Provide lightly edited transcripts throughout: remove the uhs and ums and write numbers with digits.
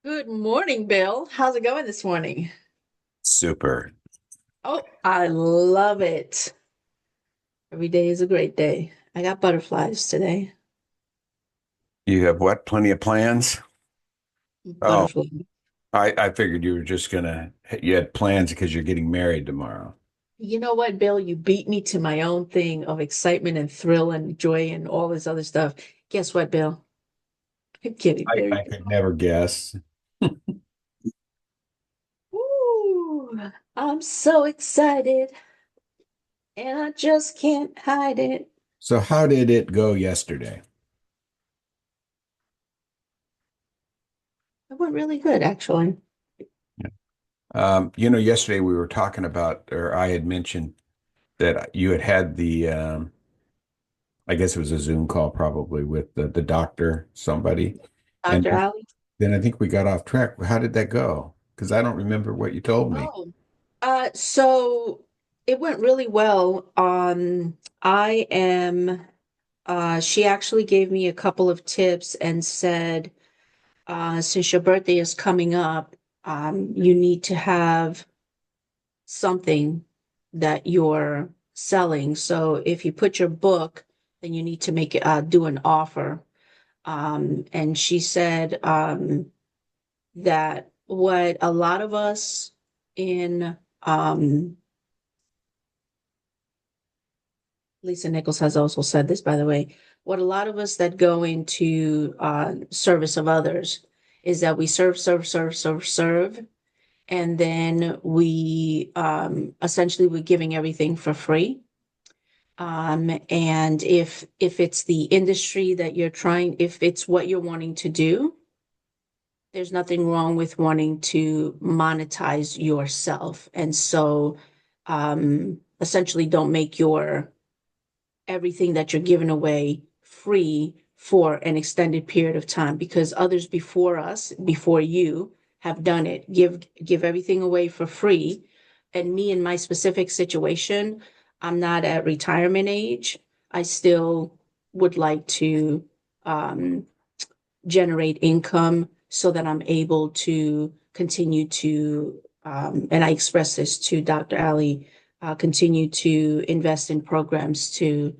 Good morning, Bill. How's it going this morning? Super. Oh, I love it. Every day is a great day. I got butterflies today. You have what? Plenty of plans? Oh, Butterflies. I figured you were just you had plans because you're getting married tomorrow. You know what, Bill? You beat me to my own thing of excitement and thrill and joy and all this other stuff. Guess what, Bill? I'm getting I married. could never guess. Ooh, I'm so excited and I just can't hide it. So how did it go yesterday? It went really good, actually. Yesterday we were talking about, or I had mentioned that you had had I guess it was a Zoom call probably with the doctor, somebody. And Dr. Ali? then I think we got off track. How did that go? Because I don't remember what you told me. Oh, so it went really well. I am, she actually gave me a couple of tips and said, since your birthday is coming up, you need to have something that you're selling. So if you put your book, then you need to make it, do an offer. And she said, that what a lot of us in, Lisa Nichols has also said this, by the way. What a lot of us that go into service of others is that we serve, serve, serve, serve, serve, and then we essentially we're giving everything for free. And if it's the industry that you're trying, if it's what you're wanting to do, there's nothing wrong with wanting to monetize yourself. And so essentially don't make your everything that you're giving away free for an extended period of time because others before us, before you, have done it. Give everything away for free. And me in my specific situation, I'm not at retirement age. I still would like to um, generate income so that I'm able to continue to, and I express this to Dr. Ali, continue to invest in programs to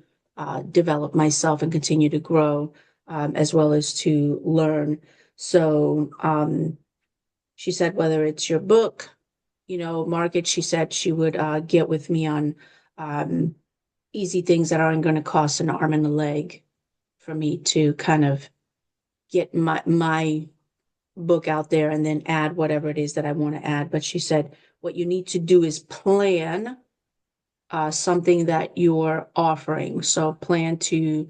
develop myself and continue to grow, as well as to learn. So she said, whether it's your book, market, she said she would get with me on um, easy things that aren't going to cost an arm and a leg for me to kind of get my book out there and then add whatever it is that I want to add. But she said, what you need to do is plan something that you're offering. So plan to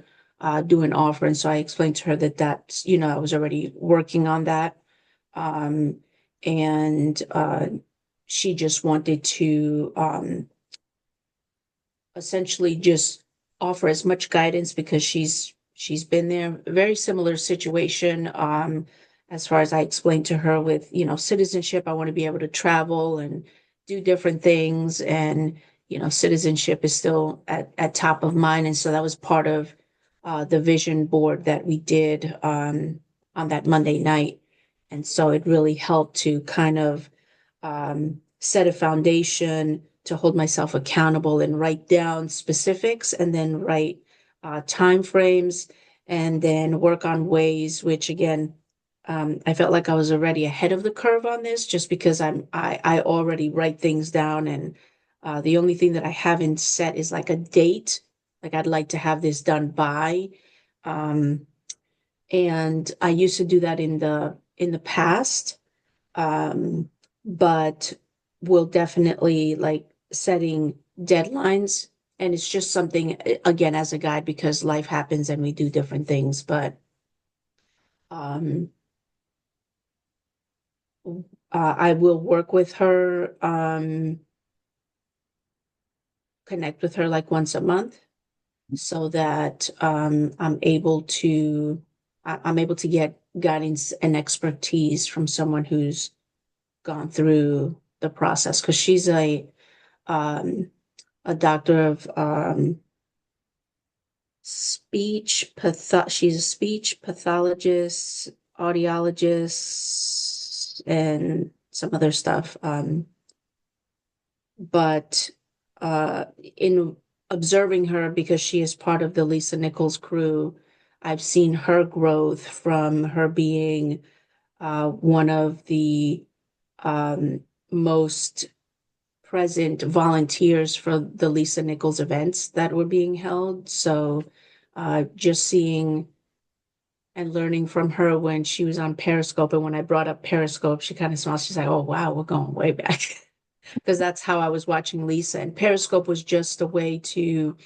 do an offer. And so I explained to her that I was already working on that. Um, and she just wanted to essentially just offer as much guidance because she's been there. Very similar situation. As far as I explained to her with, citizenship, I want to be able to travel and do different things. And, citizenship is still at top of mind. And so that was part of the vision board that we did on that Monday night. And so it really helped to kind of set a foundation to hold myself accountable and write down specifics and then write time frames and then work on ways which again I felt like I was already ahead of the curve on this just because I already write things down and the only thing that I haven't set is like a date, like I'd like to have this done by. um, and I used to do that in the past, um, but will definitely like setting deadlines. And it's just something, again, as a guide, because life happens and we do different things. But um, I will work with her, connect with her like once a month so that I'm able to get guidance and expertise from someone who's gone through the process because um, a doctor of she's a speech pathologist, audiologist, and some other stuff. But in observing her, because she is part of the Lisa Nichols crew, I've seen her growth from her being one of the most present volunteers for the Lisa Nichols events that were being held. So just seeing and learning from her when she was on Periscope. And when I brought up Periscope, she kind of smiled. She's like, oh, wow, we're going way back. Because that's how I was watching Lisa. And Periscope was just a way to,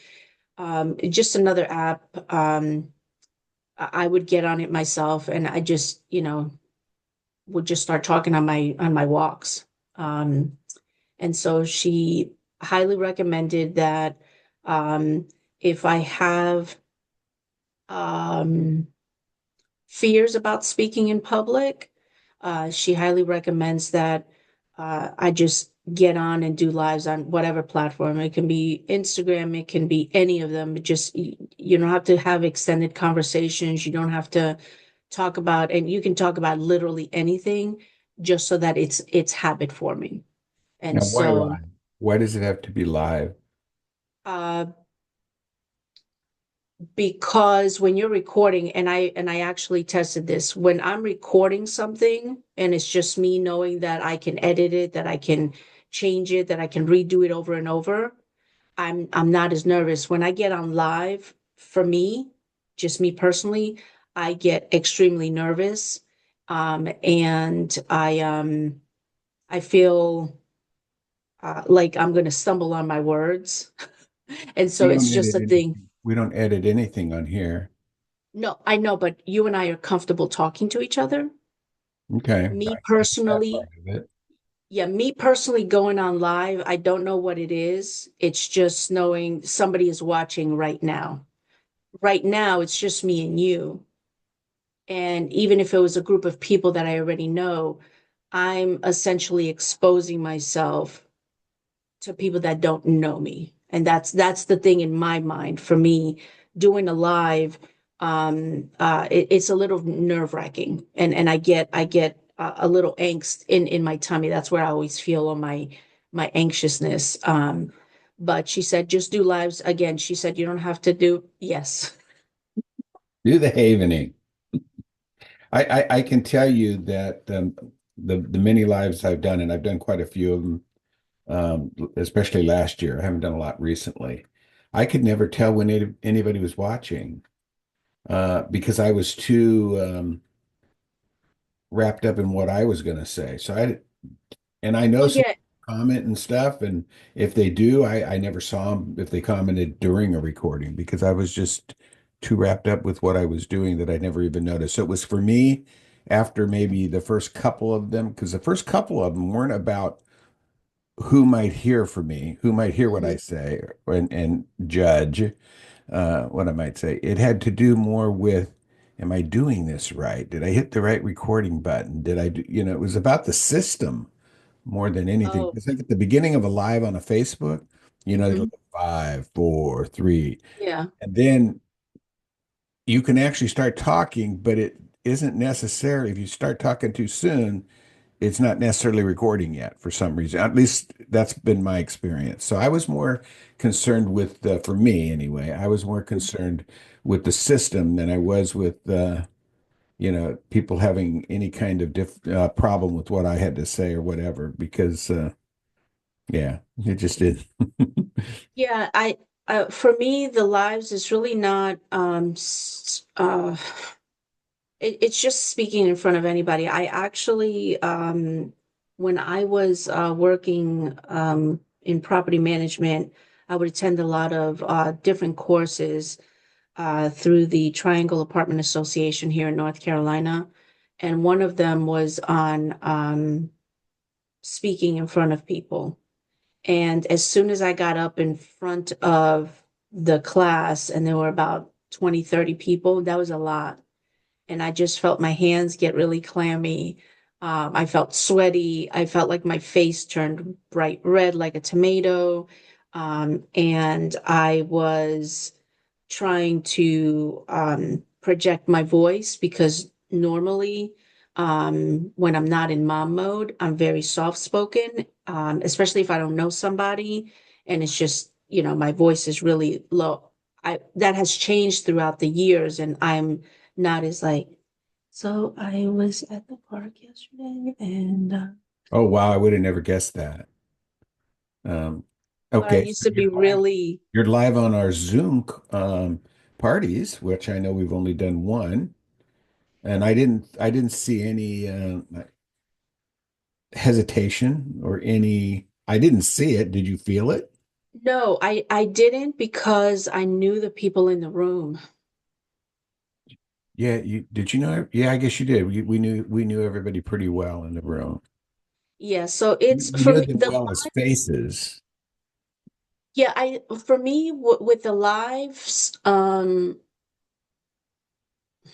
just another app. I would get on it myself and I just, would just start talking on my walks. And so she highly recommended that if I have um, fears about speaking in public, she highly recommends that I just get on and do lives on whatever platform. It can be Instagram, it can be any of them. It just you don't have to have extended conversations. You don't have to talk about, and you can talk about literally anything, just so that it's habit forming. And Now, why so, live? Why does it have to be live? uh, because when you're recording, and I actually tested this, when I'm recording something and it's just me knowing that I can edit it, that I can change it, that I can redo it over and over, I'm not as nervous. When I get on live, for me, just me personally, I get extremely nervous. And I feel like I'm going to stumble on my words. And so We it's don't just edit a thing. anything. We don't edit anything on here. No, I know, but you and I are comfortable talking to each other. Okay, Me I get that personally, part of it. yeah, me personally going on live, I don't know what it is. It's just knowing somebody is watching right now. Right now, it's just me and you. And even if it was a group of people that I already know, I'm essentially exposing myself to people that don't know me. And that's the thing in my mind for me doing a live. It's a little nerve-wracking, and I get a little angst in my tummy. That's where I always feel on my anxiousness. But she said just do lives again. She said you don't have to do, yes. Do the havening. I can tell you that the many lives I've done, and I've done quite a few of them, especially last year. I haven't done a lot recently. I could never tell when anybody was watching because I was too wrapped up in what I was going to say. And I know Oh some yeah. comment and stuff, and if they do, I never saw them if they commented during a recording because I was just too wrapped up with what I was doing that I never even noticed. So it was for me after maybe the first couple of them, because the first couple of them weren't about who might hear from me, who might hear what I Mhm. say and judge what I might say. It had to do more with, am I doing this right? Did I hit the right recording button? Did I do, it was about the system more than anything. Oh. It's like at the beginning of a live on a Facebook, they go Mhm. 5, 4, 3, Yeah. and then you can actually start talking, but it isn't necessarily, if you start talking too soon, it's not necessarily recording yet for some reason. At least that's been my experience. So I was more concerned with, for me anyway, I was more concerned with the system than I was with, people having any kind of problem with what I had to say or whatever, because, yeah, it just did. Yeah, for me, the lives is really not it's just speaking in front of anybody. I actually when I was working in property management, I would attend a lot of different courses through the Triangle Apartment Association here in North Carolina. And one of them was on speaking in front of people. And as soon as I got up in front of the class, and there were about 20, 30 people, that was a lot. And I just felt my hands get really clammy. I felt sweaty. I felt like my face turned bright red like a tomato. And I was trying to project my voice because normally When I'm not in mom mode, I'm very soft spoken, especially if I don't know somebody and it's just, my voice is really low. That has changed throughout the years, and I'm not as like, so I was at the park yesterday and Oh, wow. I would have never guessed that. Um, but I okay. used So to be really, you're live on our Zoom parties, which I know we've only done one. And I didn't see any hesitation or any, I didn't see it. Did you feel it? no, I didn't because I knew the people in the room. Yeah, did you know? Yeah, I guess you did. We knew everybody pretty well in the room. Yeah, so We it's we for knew me them the well as faces. yeah, I for me with the lives,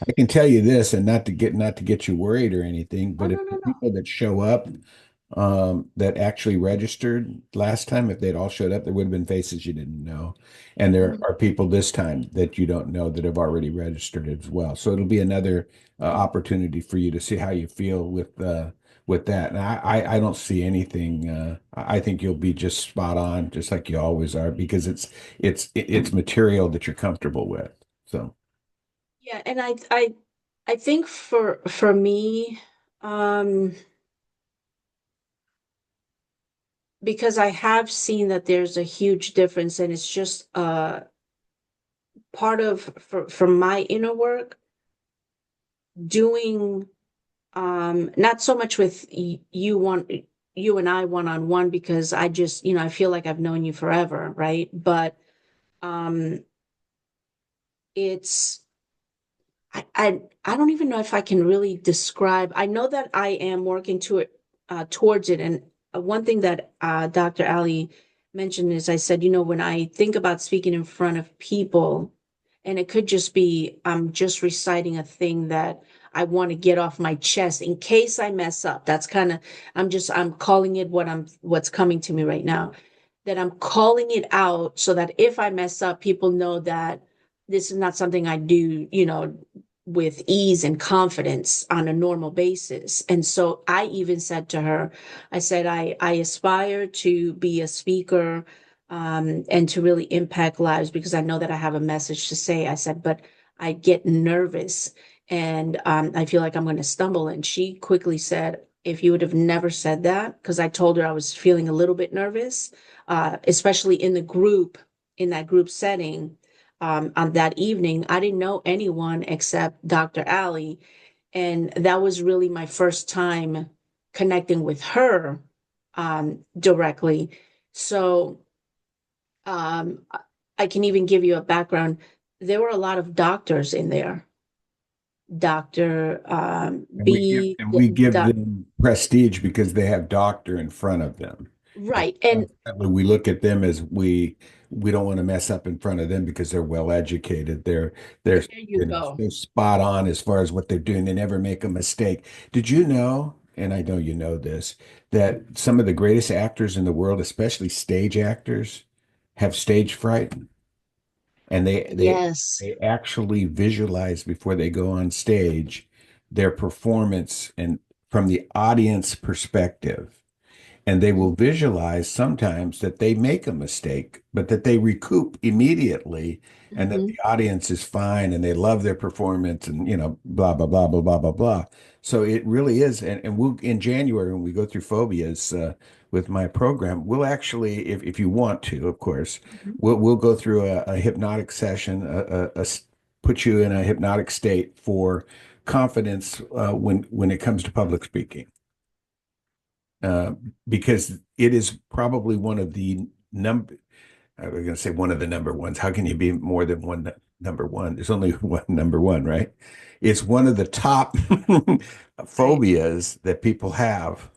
I can tell you this, and not to get you worried or anything, oh but if no, the no, no. people that show up that actually registered last time, if they'd all showed up, there would have been faces you didn't know. And there Mhm. are people this time that you don't know that have already registered as well. So it'll be another opportunity for you to see how you feel with that. And I don't see anything. I think you'll be just spot on, just like you always are, because it's material that you're comfortable with. So. Yeah, and I think for me, um, because I have seen that there's a huge difference, and it's just part of for my inner work, doing not so much with you and I one on one, because I just, I feel like I've known you forever, right? But um it's I don't even know if I can really describe. I know that I am working towards it. And one thing that Dr. Ali mentioned is, I said, when I think about speaking in front of people, and it could just be I'm just reciting a thing that I want to get off my chest in case I mess up. That's kind of I'm calling it what's coming to me right now. That I'm calling it out so that if I mess up, people know that this is not something I do, with ease and confidence on a normal basis. And so I even said to her, I said, I aspire to be a speaker, and to really impact lives, because I know that I have a message to say. I said, but I get nervous, and I feel like I'm going to stumble. And she quickly said, if you would have never said that, because I told her I was feeling a little bit nervous, especially in that group setting, on that evening, I didn't know anyone except Dr. Ali. And that was really my first time connecting with her directly. So um, I can even give you a background. There were a lot of doctors in there. Dr. And we give B, and we give doc, them prestige because they have doctor in front of them. And right. And consequently, we look at them as we don't want to mess up in front of them because they're well educated. They're there you go. so spot on as far as what they're doing. They never make a mistake. Did you know, and I know you know this, that some of the greatest actors in the world, especially stage actors, have stage fright? And Yes. they actually visualize before they go on stage their performance and from the audience perspective, and they will visualize sometimes that they make a mistake, but that they recoup immediately and that Mm-hmm. the audience is fine and they love their performance and, blah, blah, blah, blah, blah, blah, blah. So it really is. And we'll, in January, when we go through phobias with my program, we'll actually, if you want to, of course, we'll go through a hypnotic session, put you in a hypnotic state for confidence when it comes to public speaking, uh, because it is probably one of the number. I was going to say one of the number ones. How can you be more than one number one? There's only one number one, right? It's one of the top Right. phobias that people have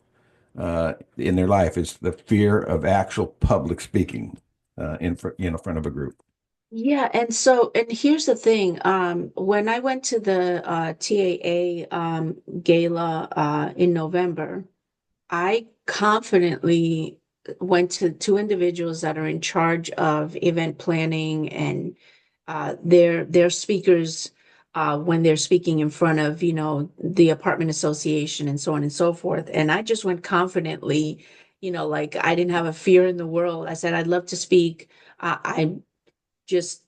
in their life is the fear of actual public speaking in front of a group. Yeah, and here's the thing. When I went to the TAA gala in November, I confidently went to two individuals that are in charge of event planning, and they're speakers when they're speaking in front of, the apartment association and so on and so forth. And I just went confidently, like I didn't have a fear in the world. I said, I'd love to speak. I just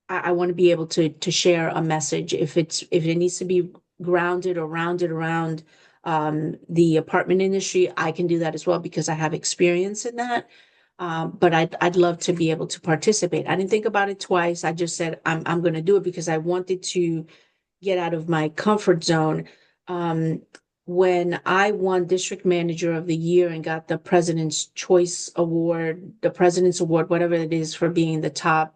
I want to be able to share a message if it needs to be grounded or rounded around the apartment industry. I can do that as well because I have experience in that. But I'd love to be able to participate. I didn't think about it twice. I just said I'm going to do it because I wanted to get out of my comfort zone. Um, when I won District Manager of the Year and got the President's Choice Award, the President's Award, whatever it is, for being the top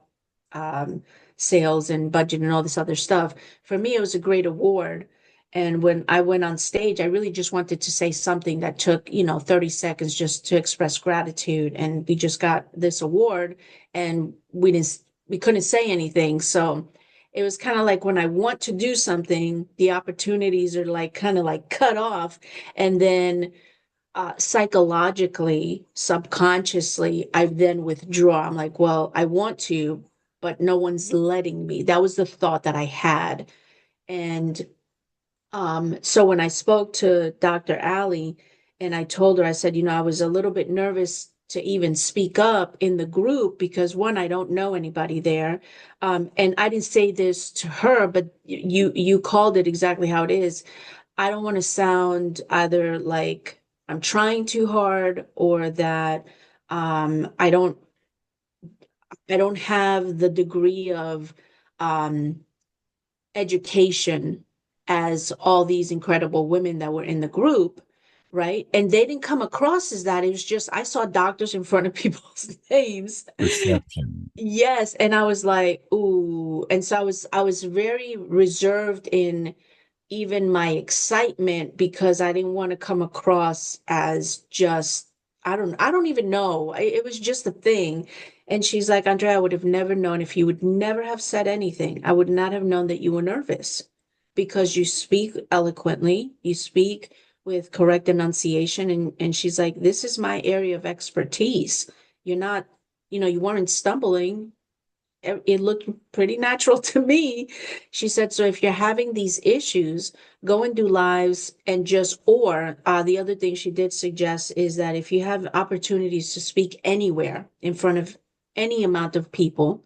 um, sales and budget and all this other stuff, for me, it was a great award. And when I went on stage, I really just wanted to say something that took, 30 seconds just to express gratitude. And we just got this award and we couldn't say anything. So it was kind of like when I want to do something, the opportunities are like kind of like cut off. And then psychologically, subconsciously, I then withdraw. I'm like, well, I want to, but no one's letting me. That was the thought that I had. And so when I spoke to Dr. Ali and I told her, I said, I was a little bit nervous to even speak up in the group because one, I don't know anybody there. And I didn't say this to her, but you called it exactly how it is. I don't want to sound either like I'm trying too hard or that I don't have the degree of um education as all these incredible women that were in the group, right? And they didn't come across as that. It was just I saw doctors in front of people's names. Perception. Yes, and I was like, ooh. And so I was very reserved in even my excitement because I didn't want to come across as just I don't even know. It was just a thing. And she's like, Andrea, I would have never known if you would never have said anything. I would not have known that you were nervous because you speak eloquently, you speak with correct enunciation. And she's like, this is my area of expertise. You're not, you weren't stumbling. It looked pretty natural to me. She said, so if you're having these issues, go and do lives and or the other thing she did suggest is that if you have opportunities to speak anywhere in front of any amount of people,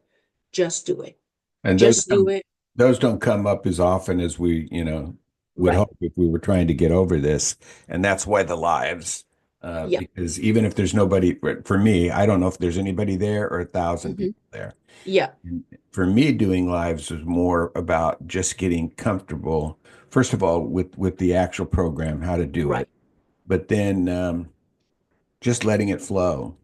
just do it. And Just do it. those don't come up as often as we, would Right. hope if we were trying to get over this. And that's why the lives, Yeah. because even if there's nobody, for me, I don't know if there's anybody there or 1,000 Hmm. people there. Yeah. And for me, doing lives is more about just getting comfortable, first of all, with the actual program, how to do Right. it, but then just letting it flow,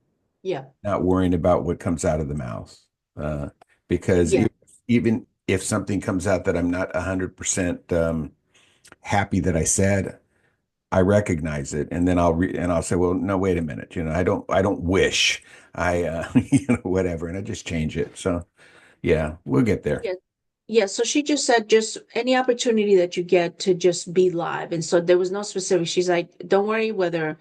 Yeah. not worrying about what comes out of the mouth. Uh, because Yeah. even if something comes out that I'm not 100% happy that I said, I recognize it, and then I'll say, well, no, wait a minute, I don't wish whatever, and I just change it. So yeah, we'll get there. Yeah. Yeah. So she just said, just any opportunity that you get to just be live. And so there was no specific. She's like, don't worry whether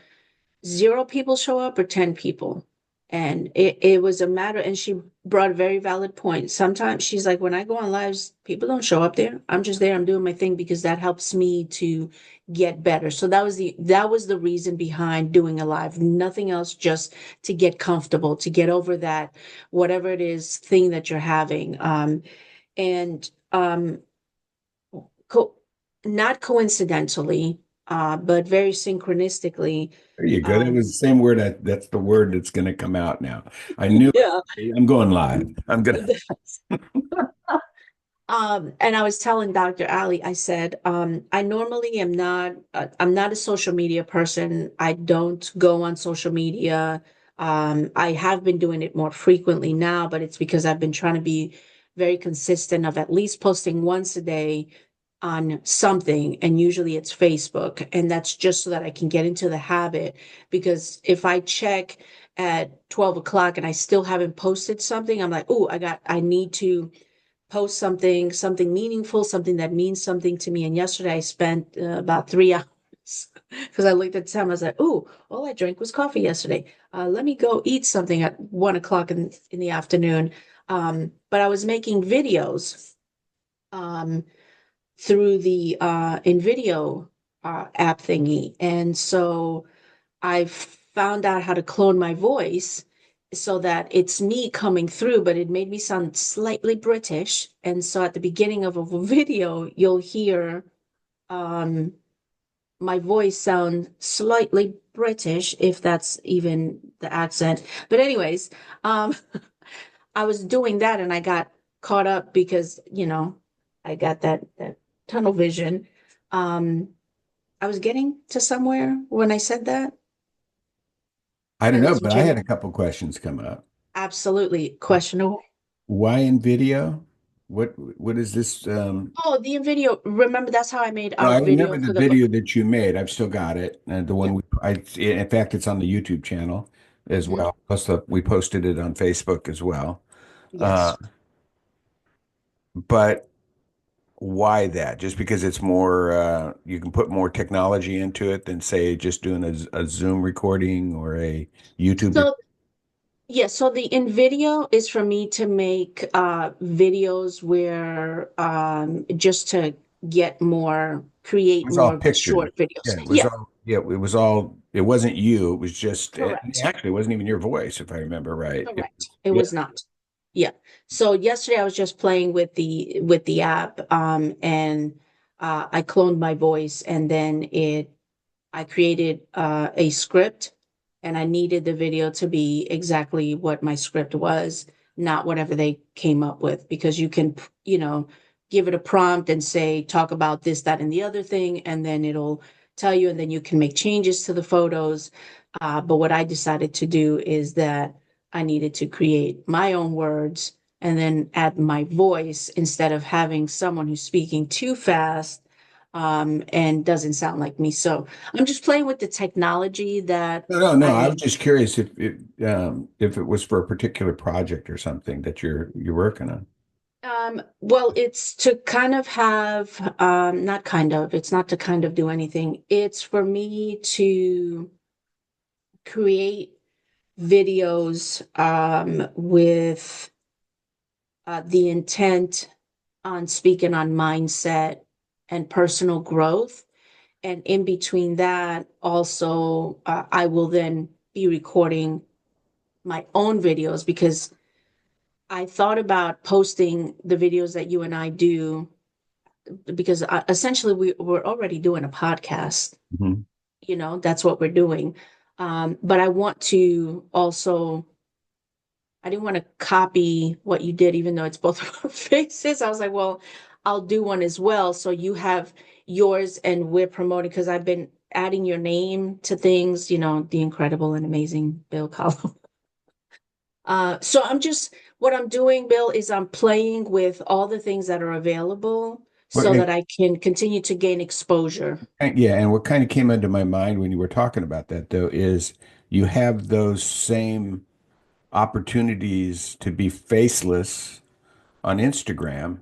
zero people show up or 10 people. And it was a matter, and she brought a very valid point. Sometimes she's like, when I go on lives, people don't show up there. I'm just there. I'm doing my thing because that helps me to get better. So that was the reason behind doing a live. Nothing else, just to get comfortable, to get over that, whatever it is, thing that you're having. And co not coincidentally, but very synchronistically, There you go. That um, was the same word. That's the word that's going to come out now. I knew yeah. it. I'm going live. I'm gonna. And I was telling Dr. Ali, I said, I normally I'm not a social media person. I don't go on social media. I have been doing it more frequently now, but it's because I've been trying to be very consistent of at least posting once a day on something, and usually it's Facebook. And that's just so that I can get into the habit. Because if I check at 12 o'clock and I still haven't posted something, I'm like, oh, I need to post something meaningful, something that means something to me. And yesterday I spent about 3 hours because I looked at the time. I was like, oh, all I drank was coffee yesterday. Let me go eat something at 1 o'clock in the afternoon. But I was making videos. Um, through the InVideo app thingy. And so I found out how to clone my voice so that it's me coming through, but it made me sound slightly British. And so at the beginning of a video, you'll hear um, my voice sound slightly British, if that's even the accent. But anyways, um, I was doing that and I got caught up because, I got that tunnel vision. Um, I was getting to somewhere when I said that. I don't know, Losing but I train had of a couple questions come up. absolutely questionable. Why in video? What is this? Oh, the video. Remember, that's how I made No, our I remember video the for the book. video that you made. I've still got it. And the Yeah. one in fact, it's on the YouTube channel as Hmm. well. Plus, we posted it on Facebook as well. Uh, Yes. but why that? Just because it's more, you can put more technology into it than say just doing a Zoom recording or a YouTube recording. So yeah, so the in video is for me to make videos where just to get more, It create was all more pictures. short videos. Yeah, it was Yeah, all, yeah, it was all, it wasn't you. It was just, correct. actually, it wasn't even your voice, if I remember right. It Correct. was, It yeah. was not. Yeah. So yesterday I was just playing with the app and I cloned my voice and then it I created a script and I needed the video to be exactly what my script was, not whatever they came up with, because you can, give it a prompt and say, talk about this, that, and the other thing, and then it'll tell you, and then you can make changes to the photos. But what I decided to do is that I needed to create my own words and then add my voice instead of having someone who's speaking too fast and doesn't sound like me. So I'm just playing with the technology that No, no, no. I was I just curious if it was for a particular project or something that you're working on. well, it's to kind of have not kind of, it's not to kind of do anything. It's for me to create videos with the intent on speaking on mindset and personal growth. And in between that, also, I will then be recording my own videos because I thought about posting the videos that you and I do because essentially we're already doing a podcast. Mhm. That's what we're doing. But I want to also, I didn't want to copy what you did, even though it's both of our faces. I was like, well, I'll do one as well. So you have yours and we're promoting because I've been adding your name to things, the incredible and amazing Bill Collins. So what I'm doing, Bill, is I'm playing with all the things that are available Well, so that I can continue to gain exposure. yeah, and what kind of came into my mind when you were talking about that, though, is you have those same opportunities to be faceless on Instagram.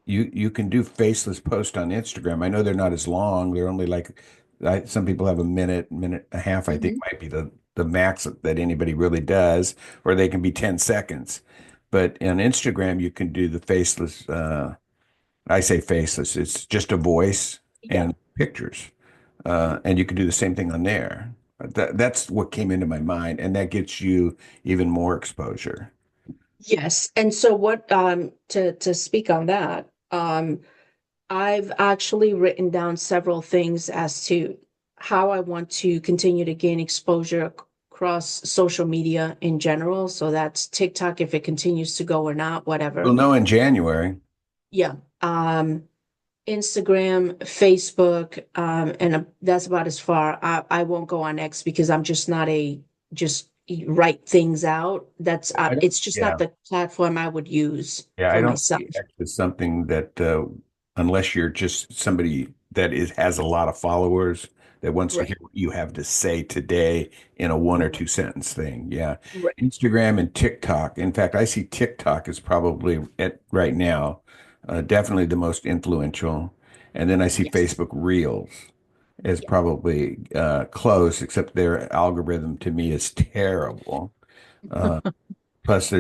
You can do faceless posts on Instagram. I know they're not as long. They're only like some people have a minute, minute and a half, I think Mhm. might be the max that anybody really does, or they can be 10 seconds. But on Instagram, you can do the faceless, I say faceless, it's just a voice Yeah. and pictures. And you can do the same thing on there. That's what came into my mind, and that gets you even more exposure. Yes. And so what to speak on that, I've actually written down several things as to how I want to continue to gain exposure across social media in general. So that's TikTok if it continues to go or not, We'll whatever. know in January. Yeah. Instagram, Facebook, and that's about as far. I won't go on X because I'm just not a just write things out. That's I don't, it's just not yeah. the platform I would use Yeah, I for don't myself. see X as something that unless you're just somebody that has a lot of followers that wants to Right. hear what you have to say today in a one or Right. two sentence thing. Yeah. Right. Instagram and TikTok. In fact, I see TikTok is probably at right now definitely the most influential. And then I see Yes. Facebook Reels is Yeah. probably close, except their algorithm to me is terrible. Uh, Plus,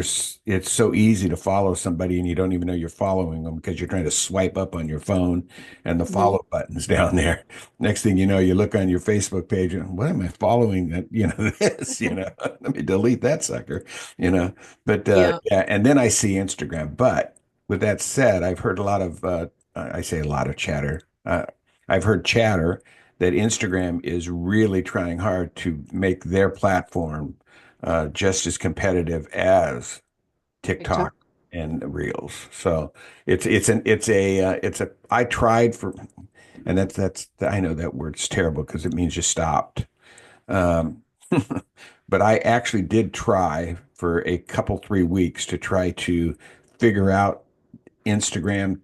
it's so easy to follow somebody and you don't even know you're following them because you're trying to swipe up on your phone and the Mhm. follow button's down there. Next thing you know, you look on your Facebook page and what am I following that, this, let me delete that sucker, you know. But Yeah. yeah, and then I see Instagram. But with that said, I've heard a lot of I say a lot of chatter. I've heard chatter that Instagram is really trying hard to make their platform just as competitive as TikTok. TikTok and Reels. So it's a I tried for and that's I know that word's terrible because it means you stopped. Um, but I actually did try for a couple 3 weeks to try to figure out Instagram.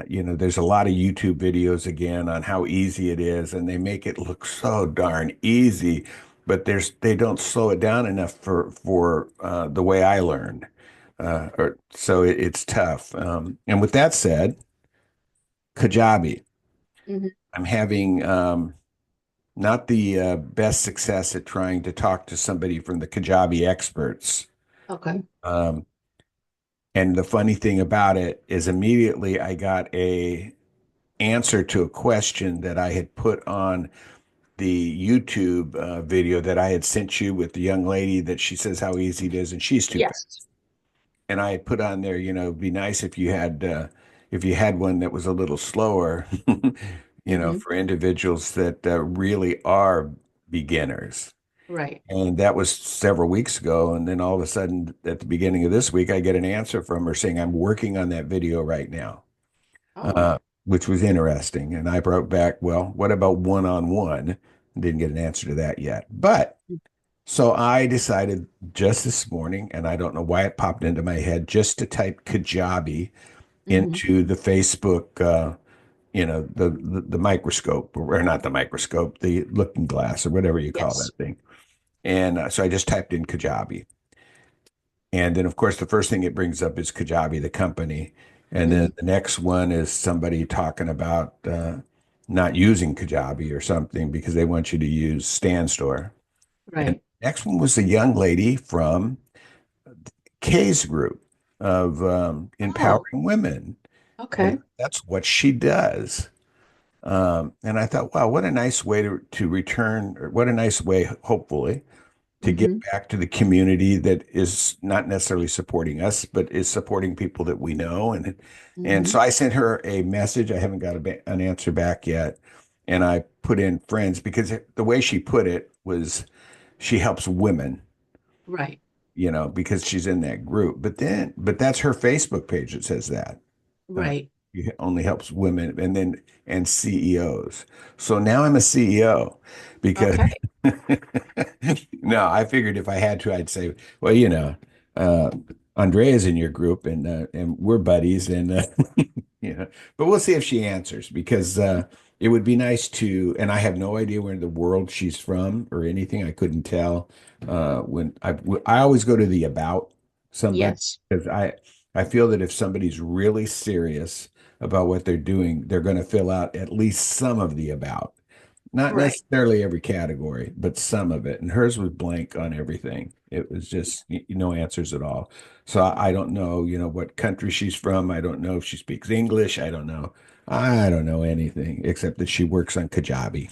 There's a lot of YouTube videos again on how easy it is, and they make it look so darn easy, but they don't slow it down enough for the way I learned. So it's tough. And with that said, Kajabi, Hmm. I'm having not the best success at trying to talk to somebody from the Kajabi experts. Okay. Um, and the funny thing about it is immediately I got a answer to a question that I had put on the YouTube video that I had sent you with the young lady that she says how easy it is, and she's too fast. Yes. And I had put on there, it'd be nice if you had one that was a little slower, Hmm. for individuals that really are beginners. Right. And that was several weeks ago. And then all of a sudden, at the beginning of this week, I get an answer from her saying, I'm working on that video right now, Oh. uh, which was interesting. And I wrote back, well, what about one-on-one? Didn't get an answer to that yet. But so I decided just this morning, and I don't know why it popped into my head, just to type Kajabi Hmm. into the Facebook, the microscope, or not the microscope, the looking glass, or whatever you call Yes. that thing. And so I just typed in Kajabi. And then, of course, the first thing it brings up is Kajabi, the company. And then Hmm. the next one is somebody talking about not using Kajabi or something because they want you to use StanStore. And Right. next one was a young lady from Kay's group of Oh, empowering women. And okay. that's what she does. And I thought, wow, what a nice way to return, or what a nice way, hopefully, to give Hmm. back to the community that is not necessarily supporting us, but is supporting people that we know. And so Hmm. I sent her a message. I haven't got an answer back yet. And I put in friends because the way she put it was she helps women, Right. because she's in that group. But that's her Facebook page that says that. Uh, Right. he only helps women and CEOs. So now I'm a CEO because Okay. no, I figured if I had to, I'd say, well, uh, Andrea's in your group and we're buddies and but we'll see if she answers because it would be nice to, and I have no idea where in the world she's from or anything. I couldn't tell when I always go to the about somebody Yes. because I feel that if somebody's really serious about what they're doing, they're going to fill out at least some of the about. Not Right. necessarily every category, but some of it. And hers was blank on everything. It was just no answers at all. So I don't know, what country she's from. I don't know if she speaks English. I don't know. I don't know anything except that she works on Kajabi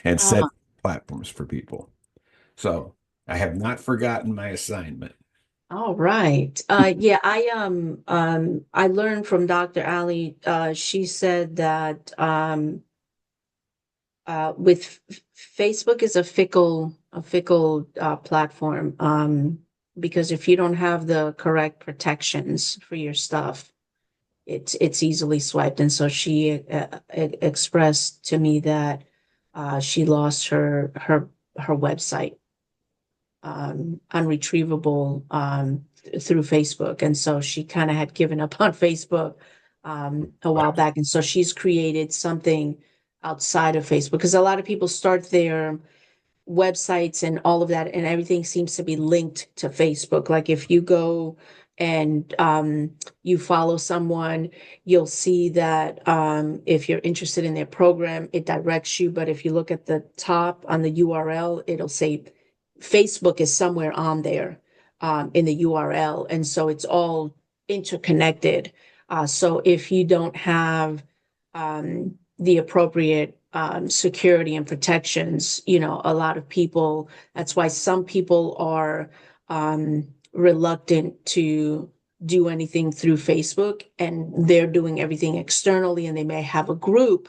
and Uh, set platforms for people. So I have not forgotten my assignment. all right. Yeah, I learned from Dr. Ali. She said that with Facebook is a fickle platform. Because if you don't have the correct protections for your stuff, it's easily swiped. And so she expressed to me that she lost her website, unretrievable, through Facebook. And so she kind of had given up on Facebook a while back. And so she's created something outside of Facebook because a lot of people start their websites and all of that, and everything seems to be linked to Facebook. Like if you go and you follow someone, you'll see that if you're interested in their program, it directs you. But if you look at the top on the URL, it'll say Facebook is somewhere on there. in the URL. And so it's all interconnected. So if you don't have the appropriate security and protections, a lot of people, that's why some people are reluctant to do anything through Facebook, and they're doing everything externally, and they may have a group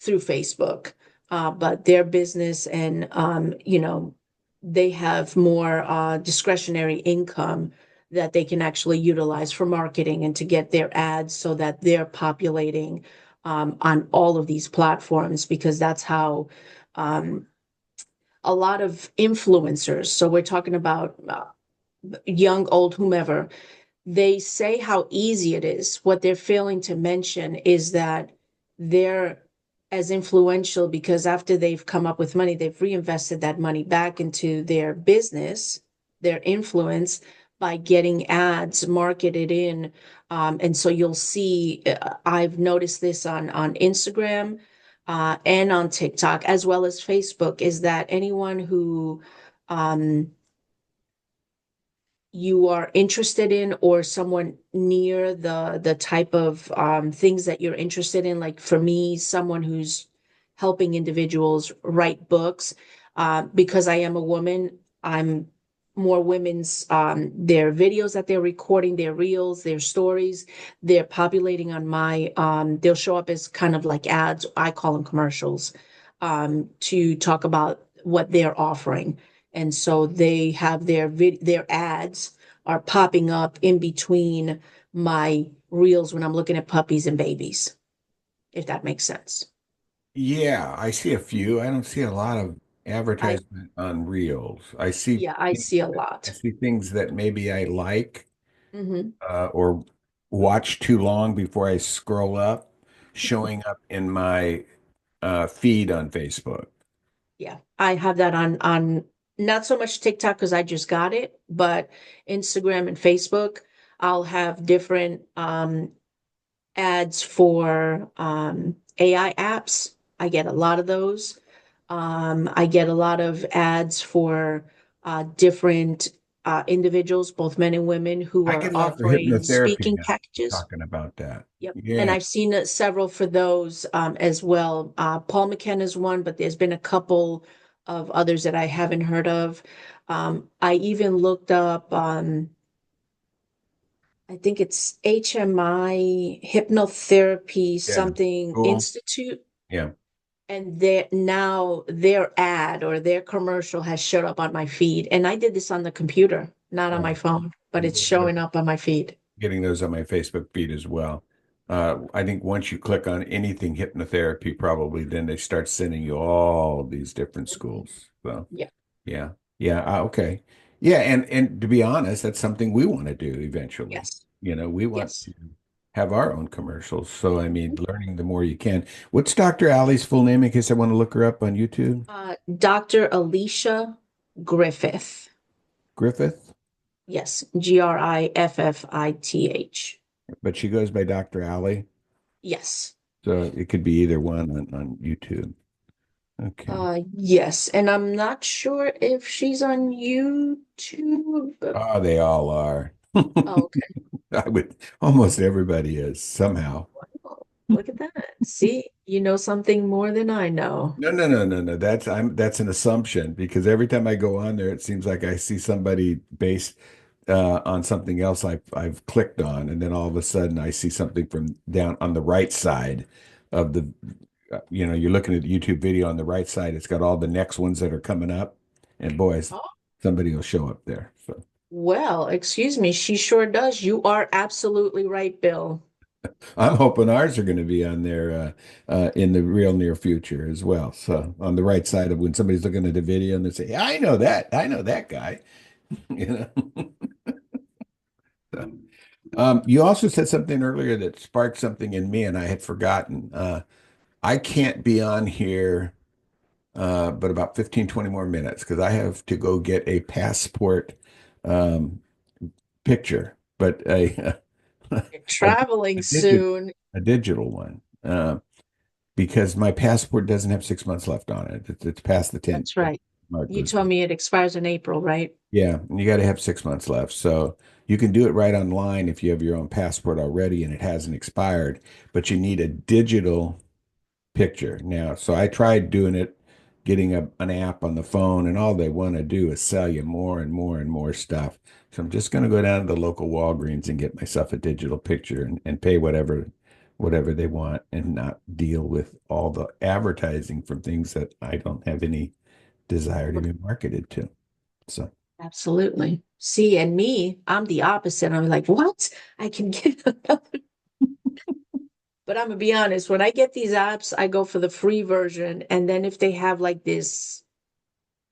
through Facebook, but their business and they have more discretionary income that they can actually utilize for marketing and to get their ads so that they're populating on all of these platforms, because that's how um, a lot of influencers, so we're talking about young, old, whomever, they say how easy it is. What they're failing to mention is that they're as influential because after they've come up with money, they've reinvested that money back into their business, their influence, by getting ads marketed in. And so you'll see, I've noticed this on Instagram and on TikTok, as well as Facebook, is that anyone who you are interested in, or someone near the type of things that you're interested in. Like for me, someone who's helping individuals write books, because I am a woman, I'm more women's their videos that they're recording, their reels, their stories, they're populating on my they'll show up as kind of like ads, I call them commercials, to talk about what they're offering. And so they have their ads are popping up in between my reels when I'm looking at puppies and babies, if that makes sense. Yeah, I see a few. I don't see a lot of I advertisement on Reels. I see Yeah, I see a I lot. see things that maybe I like Hmm. or watch too long before I scroll up, showing up in my feed on Facebook. Yeah, I have that on not so much TikTok because I just got it, but Instagram and Facebook, I'll have different ads for AI apps. I get a lot of those. I get a lot of ads for different individuals, both men and women, who I are get a lot for offering hypnotherapy speaking now, packages. talking about that. Yep. And Yeah. I've seen several for those as well. Paul McKenna's one, but there's been a couple of others that I haven't heard of. I even looked up, I think it's HMI Hypnotherapy Yeah. something Cool. Institute, Yeah. and now their ad or their commercial has showed up on my feed. And I did this on the computer, not on Yeah. my phone, but I'm it's showing up on my feed. getting those on my Facebook feed as well. I think once you click on anything hypnotherapy, probably then they start sending you all these different schools. So Yeah. yeah, yeah, okay, yeah, and to be honest, that's something we want to do eventually. Yes. We want Yes. to have our own commercials. So I mean, learning the more you can. What's Dr. Allie's full name in case I want to look her up on YouTube? Dr. Alicia Griffith. Griffith, Yes. Griffith. but she goes by Dr. Allie. Yes. So it could be either one on YouTube. Okay. Yes. And I'm not sure if she's on YouTube. Oh, they all are. Oh, okay. I would almost everybody is somehow. Wow. Look at that. See, you know something more than I know. No, no, no, no, no. That's an assumption because every time I go on there, it seems like I see somebody based on something else I've clicked on, and then all of a sudden I see something from down on the right side of the, you're looking at the YouTube video on the right side. It's got all the next ones that are coming up, and boys, Oh, somebody will show up there. So. well, excuse me. She sure does. You are absolutely right, Bill. I'm hoping ours are going to be on there in the real near future as well. So on the right side of when somebody's looking at a video and they say, I know that guy." You know. So, you also said something earlier that sparked something in me, and I had forgotten. I can't be on here but about 15, 20 more minutes because I have to go get a passport um, picture, but You're a, traveling a digital soon. a digital one. Because my passport doesn't have 6 months left on it. It's past the 10. That's right. Mark You goes. told me it expires in April, right? Yeah, and you got to have 6 months left. So you can do it right online if you have your own passport already and it hasn't expired, but you need a digital picture now. So I tried doing it, getting an app on the phone, and all they want to do is sell you more and more and more stuff. So I'm just going to go down to the local Walgreens and get myself a digital picture and pay whatever they want and not deal with all the advertising from things that I don't have any desire to be marketed to. So Absolutely. See, and me, I'm the opposite. I'm like, what? I can get another. But I'm gonna be honest, when I get these apps, I go for the free version. And then if they have like this,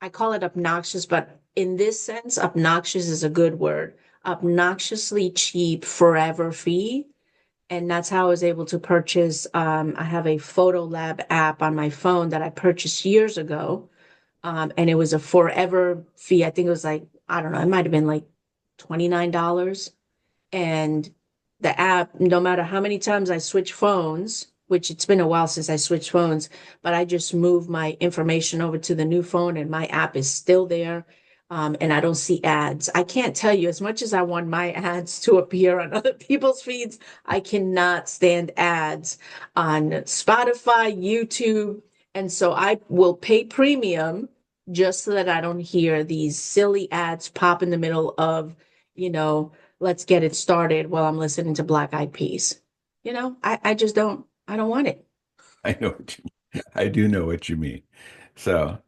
I call it obnoxious, but in this sense, obnoxious is a good word. Obnoxiously cheap forever fee. And that's how I was able to purchase. I have a Photo Lab app on my phone that I purchased years ago. And it was a forever fee. I think it was like, I don't know, it might have been like $29. And the app, no matter how many times I switch phones, which it's been a while since I switched phones, but I just move my information over to the new phone and my app is still there. And I don't see ads. I can't tell you, as much as I want my ads to appear on other people's feeds, I cannot stand ads on Spotify, YouTube. And so I will pay premium just so that I don't hear these silly ads pop in the middle of, you know, let's get it started while I'm listening to Black Eyed Peas. I just I don't want it. I know I do know what you mean. So,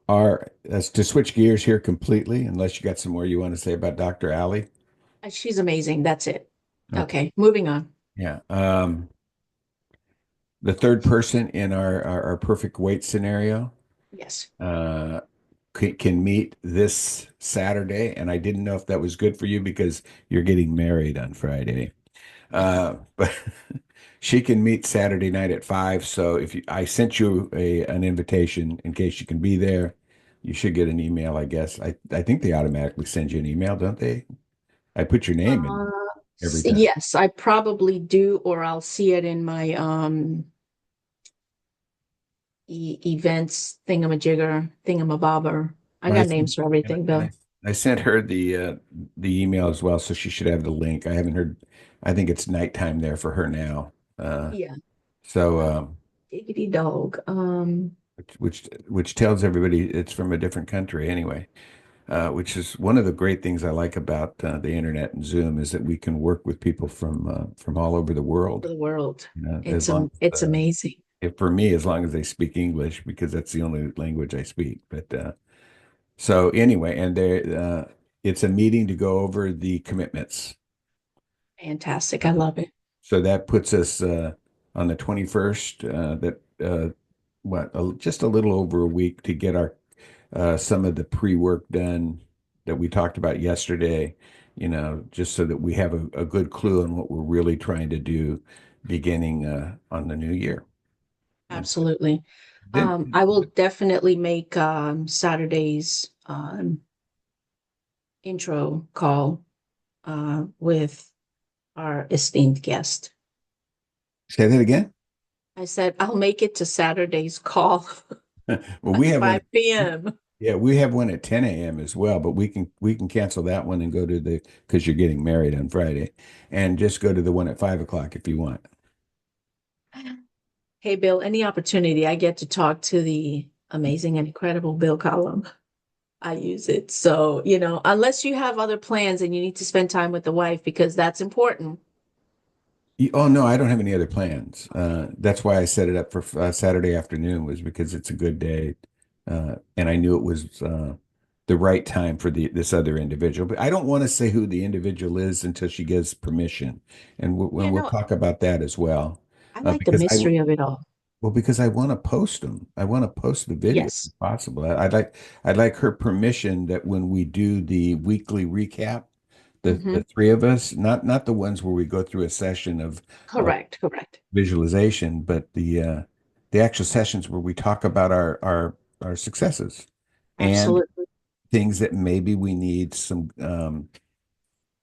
to switch gears here completely, unless you got some more you want to say about Dr. Ali. She's amazing. That's it. Okay. Okay, moving on. Yeah. The third person in our perfect weight scenario Yes. uh, can meet this Saturday, and I didn't know if that was good for you because you're getting married on Friday. But she can meet Saturday night at 5. So I sent you an invitation in case you can be there. You should get an email, I guess. I think they automatically send you an email, don't they? I put your name in Uh, every time. yes, I probably do, or I'll see it in my events thingamajigger, thingamabobber. I Well, I got sent, names for and, everything, and Bill. I sent her the email as well, so she should have the link. I haven't heard. I think it's nighttime there for her now. Yeah. So Oh, diggity dog. which tells everybody it's from a different country anyway. Which is one of the great things I like about the internet and Zoom is that we can work with people from all over the For world. the world. You know, as long It's amazing. if for me, as long as they speak English, because that's the only language I speak. But so anyway, and it's a meeting to go over the commitments. Fantastic. I Uh, love it. so that puts us on the 21st. Just a little over a week to get our some of the pre-work done that we talked about yesterday, just so that we have a good clue on what we're really trying to do beginning on the new year. And Absolutely. then, I will definitely make Saturday's intro call with our esteemed guest. say that again. I said I'll make it to Saturday's call Well, at we have one. 5 p.m. Yeah, we have one at 10 a.m. as well, but we can cancel that one and go to the because you're getting married on Friday, and just go to the one at 5 o'clock if you want. Hey, Bill, any opportunity I get to talk to the amazing and incredible Bill Collum, I use it. So, unless you have other plans and you need to spend time with the wife because that's important. Oh no, I don't have any other plans. Okay. That's why I set it up for Saturday afternoon was because it's a good day, and I knew it was the right time for this other individual. But I don't want to say who the individual is until she gives permission, and Yeah, we'll no, talk about that as well, I like the because mystery of it all. because I want to post them. I want to post the video Yes. if possible. I'd like her permission that when we do the weekly recap, the Hmm. three of us, not the ones where we go through a session of Correct, correct. visualization, but the actual sessions where we talk about our successes and Absolutely. things that maybe we need some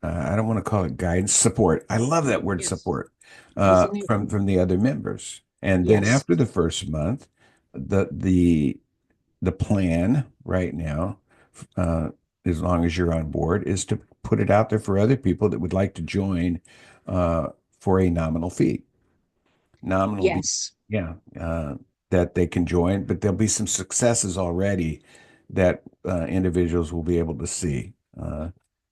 I don't want to call it guidance, support. I love that word Yes. support Isn't it? from the other members. And then Yes. after the first month, the the plan right now, uh, as long as you're on board, is to put it out there for other people that would like to join uh, for a nominal fee. Nominal be Yes, yeah, that they can join, but there'll be some successes already that individuals will be able to see.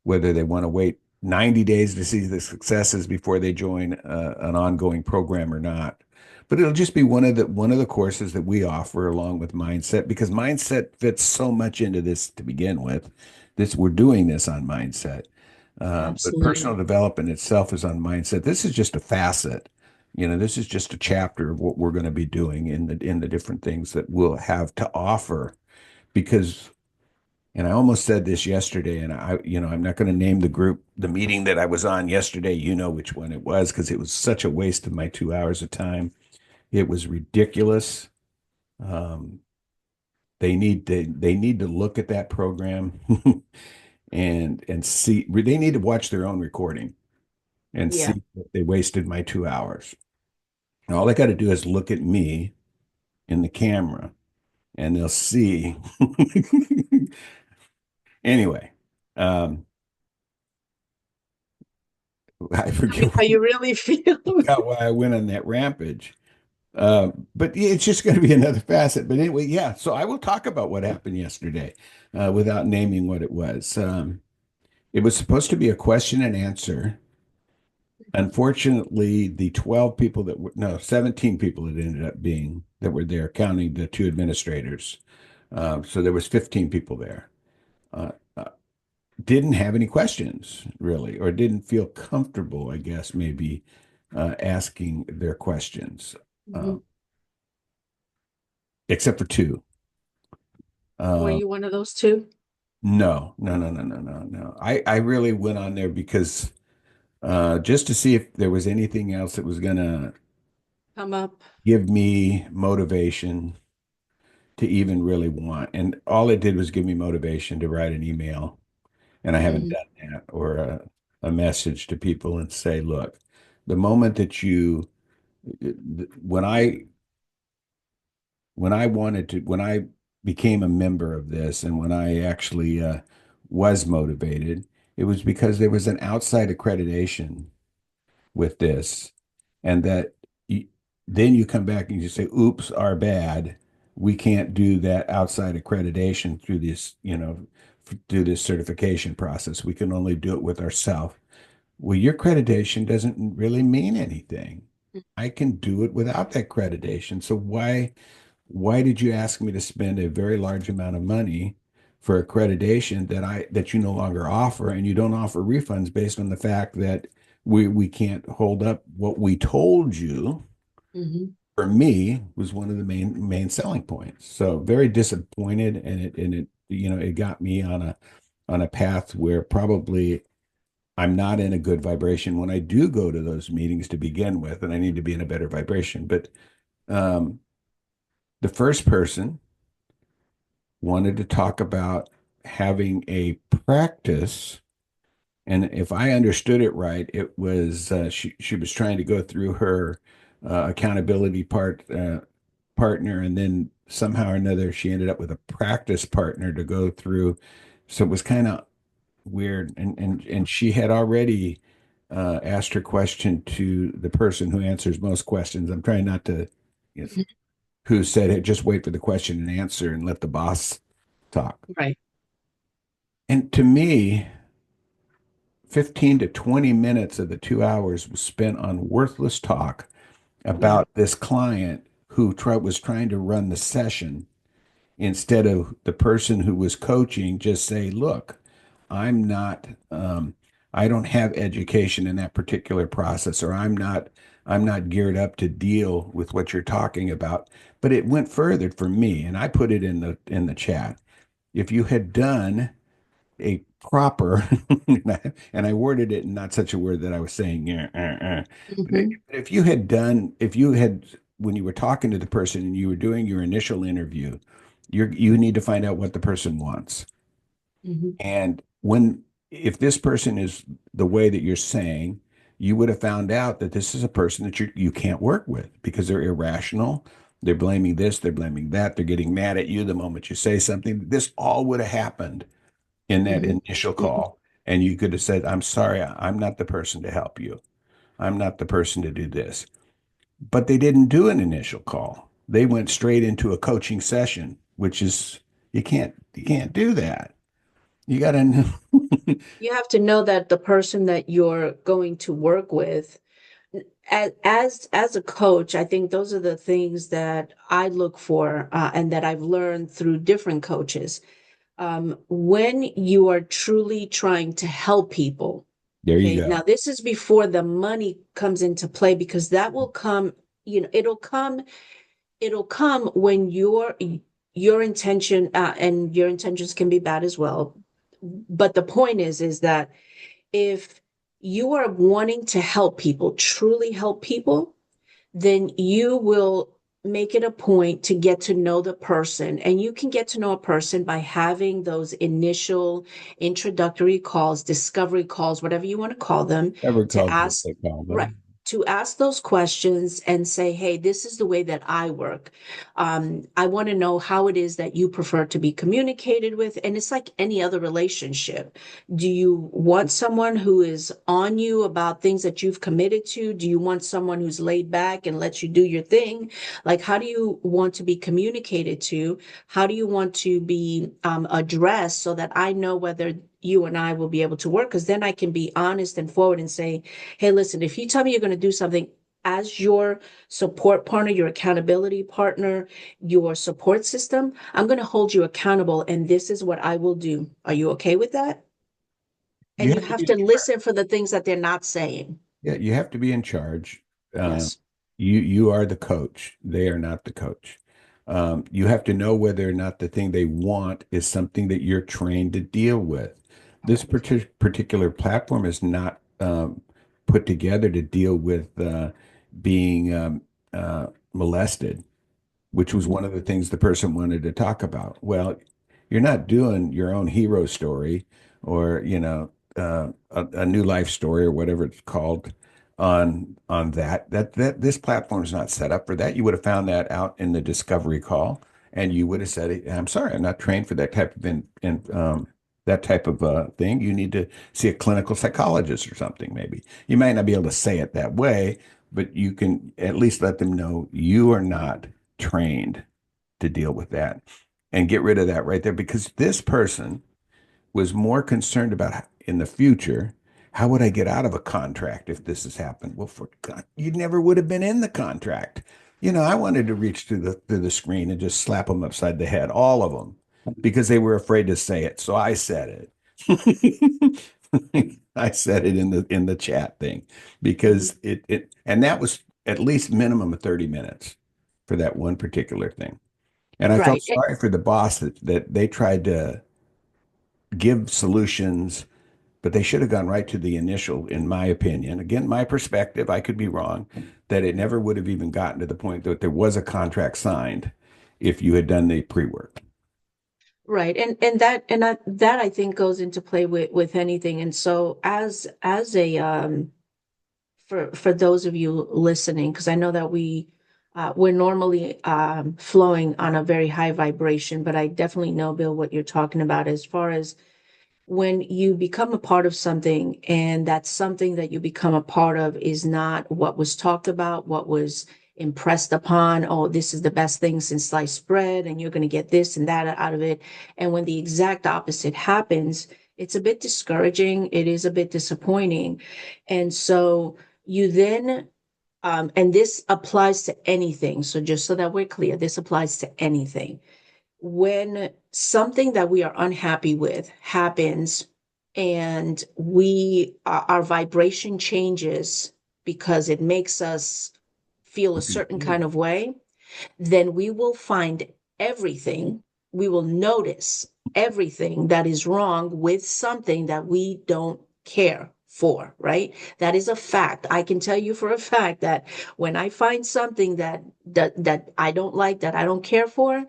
Whether they want to wait 90 days to see the successes before they join an ongoing program or not. But it'll just be one of the courses that we offer along with mindset, because mindset fits so much into this to begin with. This we're doing this on mindset. But personal absolutely. development itself is on mindset. This is just a facet. This is just a chapter of what we're going to be doing in the different things that we'll have to offer. Because, and I almost said this yesterday, and I'm not going to name the meeting that I was on yesterday. You know which one it was, because it was such a waste of my 2 hours of time. It was ridiculous. Um, they need to look at that program and see. They need to watch their own recording and Yeah. see that they wasted my 2 hours. And all they got to do is look at me in the camera and they'll see. Anyway, um, I Tell me forget how you really feel. why I went on that rampage. But yeah, it's just going to be another facet. But anyway, yeah. So I will talk about what happened yesterday without naming what it was. It was supposed to be a question and answer. Unfortunately, the 12 people that were, no, 17 people it ended up being that were there, counting the two administrators. So there was 15 people there. Uh, didn't have any questions really, or didn't feel comfortable, I guess, maybe asking their questions, uh, Mhm. except for two. Were Uh, you one of those two? no, no, no, no, no, no, no. I really went on there because just to see if there was anything else that was going to Come up. give me motivation to even really want. And all it did was give me motivation to write an email. And I haven't Mhm. done that, or a message to people and say, look, the moment that when I became a member of this, and when I actually was motivated, it was because there was an outside accreditation with this, and that y then you come back and you say, oops, our bad. We can't do that outside accreditation through this certification process. We can only do it with ourselves. Well, your accreditation doesn't really mean anything. I can do it without that accreditation. So why did you ask me to spend a very large amount of money for accreditation that you no longer offer, and you don't offer refunds based on the fact that we can't hold up what we told you? Mhm. For me, was one of the main selling points. So very disappointed, and it got me on a path where probably I'm not in a good vibration when I do go to those meetings to begin with, and I need to be in a better vibration. But um, the first person wanted to talk about having a practice. And if I understood it right, it was she was trying to go through her accountability partner, and then somehow or another she ended up with a practice partner to go through. So it was kind of weird, and she had already asked her question to the person who answers most questions. I'm trying not to, you know, Mhm. who said, hey, just wait for the question and answer and let the boss talk. Right. And to me, 15 to 20 minutes of the 2 hours was spent on worthless talk Yeah. about this client who was trying to run the session, instead of the person who was coaching just say, look, I'm not, I don't have education in that particular process, or I'm not geared up to deal with what you're talking about. But it went further for me, and I put it in the chat. If you had done a proper, and I worded it in not such a word that I was saying, yeah, but Mhm. if you had, when you were talking to the person and you were doing your initial interview, you need to find out what the person wants. Mhm. And if this person is the way that you're saying, you would have found out that this is a person that you can't work with because they're irrational. They're blaming this, they're blaming that, they're getting mad at you the moment you say something. This all would have happened in that Mhm. initial Mhm. call. And you could have said, I'm sorry, I'm not the person to help you. I'm not the person to do this. But they didn't do an initial call. They went straight into a coaching session, which is you can't do that. You got to You have to know that the person that you're going to work with, as a coach, I think those are the things that I look for, and that I've learned through different coaches. When you are truly trying to help people, there you okay, now go. this is before the money comes into play, because that will come, it'll come when your intention, and your intentions can be bad as well. But the point is that if you are wanting to help people, truly help people, then you will make it a point to get to know the person. And you can get to know a person by having those initial introductory calls, discovery calls, whatever you want to call them, Ever to called what ask, they call right. them. To ask those questions and say, hey, this is the way that I work. I want to know how it is that you prefer to be communicated with. And it's like any other relationship. Do you want someone who is on you about things that you've committed to? Do you want someone who's laid back and lets you do your thing? Like, how do you want to be communicated to? How do you want to be addressed, so that I know whether you and I will be able to work? Because then I can be honest and forward and say, hey, listen, if you tell me you're going to do something, as your support partner, your accountability partner, your support system, I'm going to hold you accountable, and this is what I will do. Are you okay with that? You And you have to have be to listen for the things that they're not saying. Yeah, you have to be in charge. Uh, Yes. you are the coach. They are not the coach. You have to know whether or not the thing they want is something that you're trained to deal with. This particular platform is not put together to deal with being molested, which was Mhm. one of the things the person wanted to talk about. Well, you're not doing your own hero story or, a new life story or whatever it's called on that. That this platform is not set up for that. You would have found that out in the discovery call, and you would have said, "I'm sorry, I'm not trained for that type of that type of thing. You need to see a clinical psychologist or something, maybe." You might not be able to say it that way, but you can at least let them know you are not trained to deal with that and get rid of that right there, because this person was more concerned about in the future, how would I get out of a contract if this has happened? Well, for God, you never would have been in the contract. I wanted to reach through the screen and just slap them upside the head, all of them, because they were afraid to say it. So I said it. I said it in the chat thing Mhm. because and that was at least minimum of 30 minutes for that one particular thing. And I felt Right. sorry for the boss that they tried to give solutions, but they should have gone right to the initial, in my opinion. Again, my perspective, I could be wrong, that it never would have even gotten to the point that there was a contract signed if you had done the pre-work. Right. And that I think goes into play with anything. And so as a for those of you listening, because I know that we're normally flowing on a very high vibration, but I definitely know, Bill, what you're talking about as far as when you become a part of something, and that something that you become a part of is not what was talked about, what was impressed upon. Oh, this is the best thing since sliced bread, and you're going to get this and that out of it. And when the exact opposite happens, it's a bit discouraging. It is a bit disappointing. And so you then, and this applies to anything. So just so that we're clear, this applies to anything. When something that we are unhappy with happens, and our vibration changes because it makes us feel a certain kind of way, then we will find everything, we will notice everything that is wrong with something that we don't care for, right? That is a fact. I can tell you for a fact that when I find something that I don't like, that I don't care for,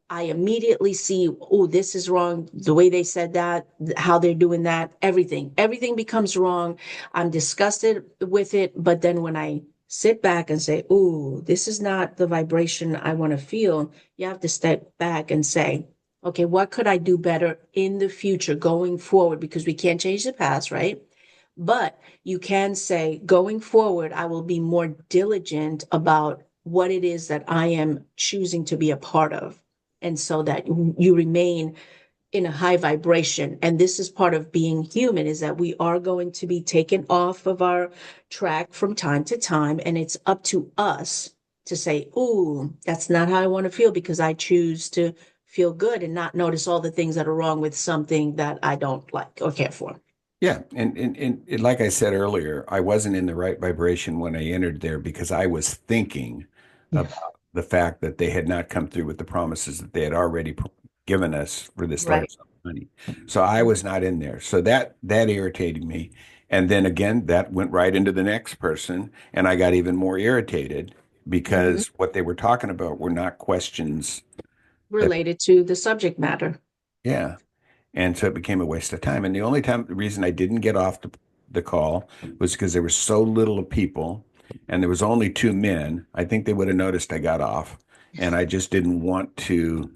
I immediately see, oh, this is wrong. The way they said that, how they're doing that, everything becomes wrong. I'm disgusted with it. But then when I sit back and say, ooh, this is not the vibration I want to feel. You have to step back and say, okay, what could I do better in the future going forward? Because we can't change the past, right? But you can say, going forward, I will be more diligent about what it is that I am choosing to be a part of. And so that you remain in a high vibration. And this is part of being human, is that we are going to be taken off of our track from time to time. And it's up to us to say, ooh, that's not how I want to feel, because I choose to feel good and not notice all the things that are wrong with something that I don't like or care for. Yeah, and like I said earlier, I wasn't in the right vibration when I entered there because I was thinking Yeah. about the fact that they had not come through with the promises that they had already given us for this large Right. sum of money. So I was not in there. So that irritated me. And then again, that went right into the next person, and I got even more irritated Mhm. because what they were talking about were not questions that, Related to the subject matter. yeah. And so it became a waste of time. And the reason I didn't get off the call was because there was so little of people and there was only two men. I think they would have noticed I got off. And I just didn't want to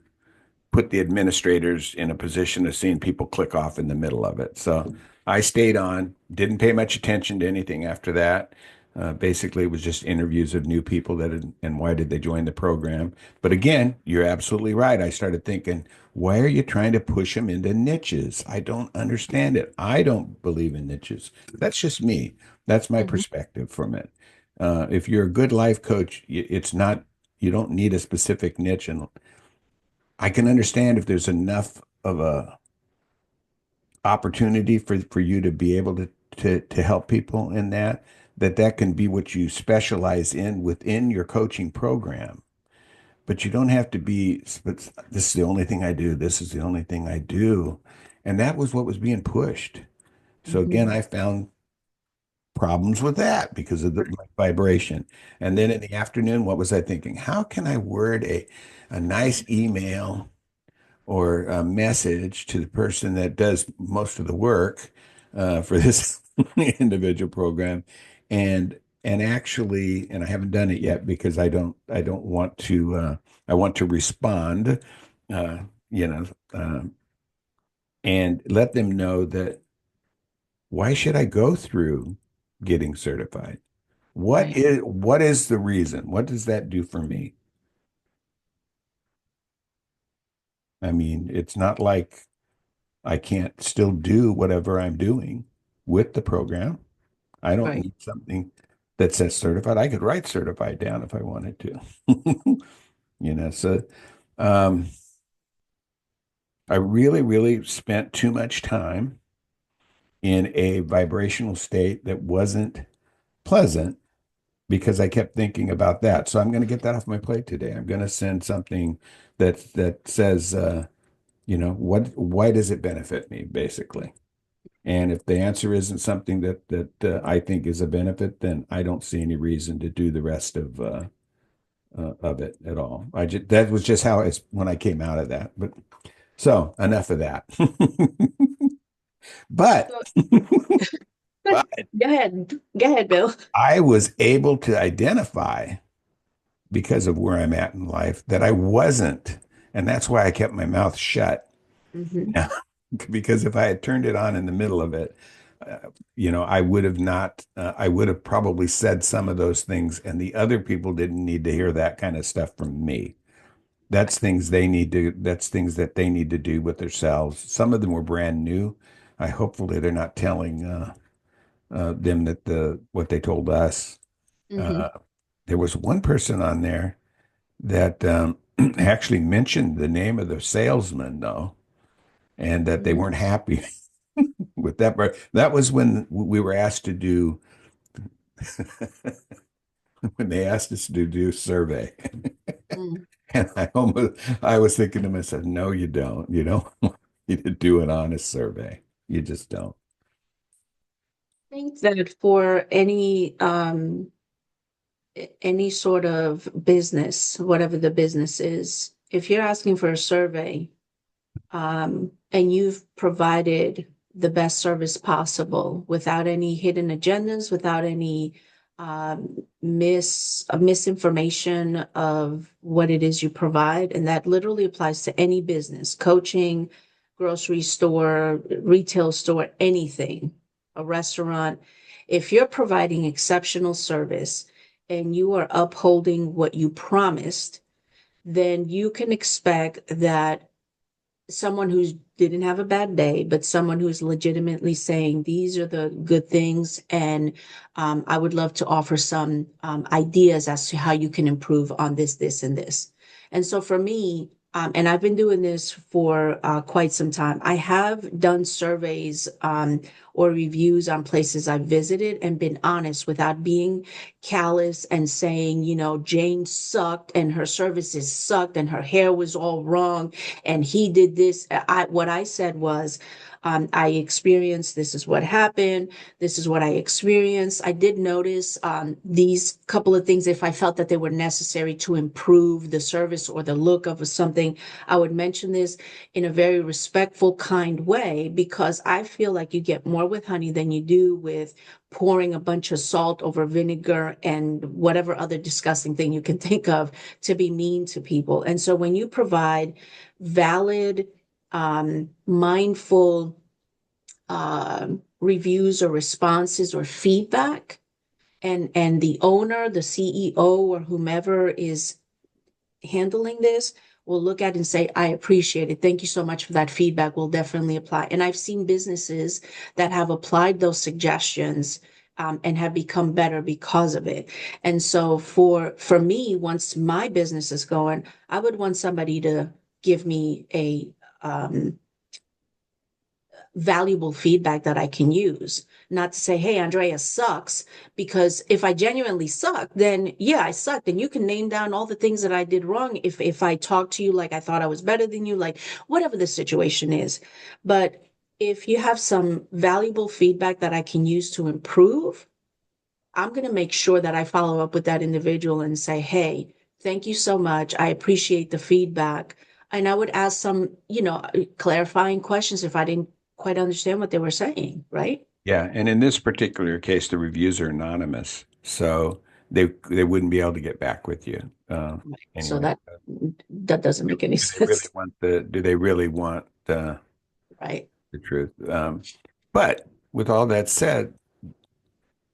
put the administrators in a position of seeing people click off in the middle of it. So I stayed on, didn't pay much attention to anything after that. Basically, it was just interviews of new people and why did they join the program. But again, you're absolutely right. I started thinking, why are you trying to push them into niches? I don't understand it. I don't believe in niches. That's just me. That's my Mhm. perspective from it. If you're a good life coach, it's not, you don't need a specific niche. And I can understand if there's enough of a opportunity for you to be able to help people in that can be what you specialize in within your coaching program. But you don't have to be, but this is the only thing I do. This is the only thing I do. And that was what was being pushed. So again, Mhm. I found problems with that because of the vibration. And then in the afternoon, what was I thinking? How can I word a nice email or a message to the person that does most of the work for this individual program, and actually, and I haven't done it yet because I don't want to. I want to respond, uh, you know, uh, and let them know that why should I go through getting certified? Right. What is the reason? What does that do for me? I mean, it's not like I can't still do whatever I'm doing with the program. I don't Right. need something that says certified. I could write certified down if I wanted to. So um, I really, really spent too much time in a vibrational state that wasn't pleasant because I kept thinking about that. So I'm going to get that off my plate today. I'm going to send something that says, why does it benefit me, basically? And if the answer isn't something that I think is a benefit, then I don't see any reason to do the rest of it at all. That was just how it's when I came out of that. But so enough of that. But So, but go ahead. Go ahead, Bill. I was able to identify because of where I'm at in life that I wasn't, and that's why I kept my mouth shut. Mhm. Because if I had turned it on in the middle of it, I would have not, I would have probably said some of those things, and the other people didn't need to hear that kind of stuff from me. That's things that they need to do with themselves. Some of them were brand new. Hopefully they're not telling them what they told us. Mhm. Uh, there was one person on there that actually mentioned the name of the salesman, though, and that they Mhm. weren't happy with that. But that was when we were asked to do when they asked us to do a survey. Mm. And I was thinking to myself, no, you don't. You don't want you to do an honest survey. You just don't. I think that for any sort of business, whatever the business is, if you're asking for a survey, and you've provided the best service possible without any hidden agendas, without any misinformation of what it is you provide. And that literally applies to any business, coaching, grocery store, retail store, anything, a restaurant. If you're providing exceptional service and you are upholding what you promised, then you can expect that someone who didn't have a bad day, but someone who's legitimately saying these are the good things, and I would love to offer some ideas as to how you can improve on this, this, and this. And so for me, and I've been doing this for quite some time. I have done surveys or reviews on places I've visited and been honest without being callous and saying, Jane sucked and her services sucked and her hair was all wrong and he did this. What I said was, I experienced, this is what happened. This is what I experienced. I did notice these couple of things. If I felt that they were necessary to improve the service or the look of something, I would mention this in a very respectful, kind way, because I feel like you get more with honey than you do with pouring a bunch of salt over vinegar and whatever other disgusting thing you can think of to be mean to people. And so when you provide valid, mindful reviews or responses or feedback, and the owner, the CEO, or whomever is handling this will look at and say, I appreciate it. Thank you so much for that feedback. We'll definitely apply. And I've seen businesses that have applied those suggestions and have become better because of it. And so for me, once my business is going, I would want somebody to give me a valuable feedback that I can use. Not to say, hey, Andrea sucks, because if I genuinely suck, then yeah, I sucked. And you can name down all the things that I did wrong if I talk to you like I thought I was better than you, like whatever the situation is. But if you have some valuable feedback that I can use to improve, I'm going to make sure that I follow up with that individual and say, hey, thank you so much. I appreciate the feedback. And I would ask some, clarifying questions if I didn't quite understand what they were saying, right? Yeah, and in this particular case, the reviews are anonymous, so they wouldn't be able to get back with you. Right. So Anyway, that doesn't make any do they really sense, want do they really want right? the truth? But with all that said,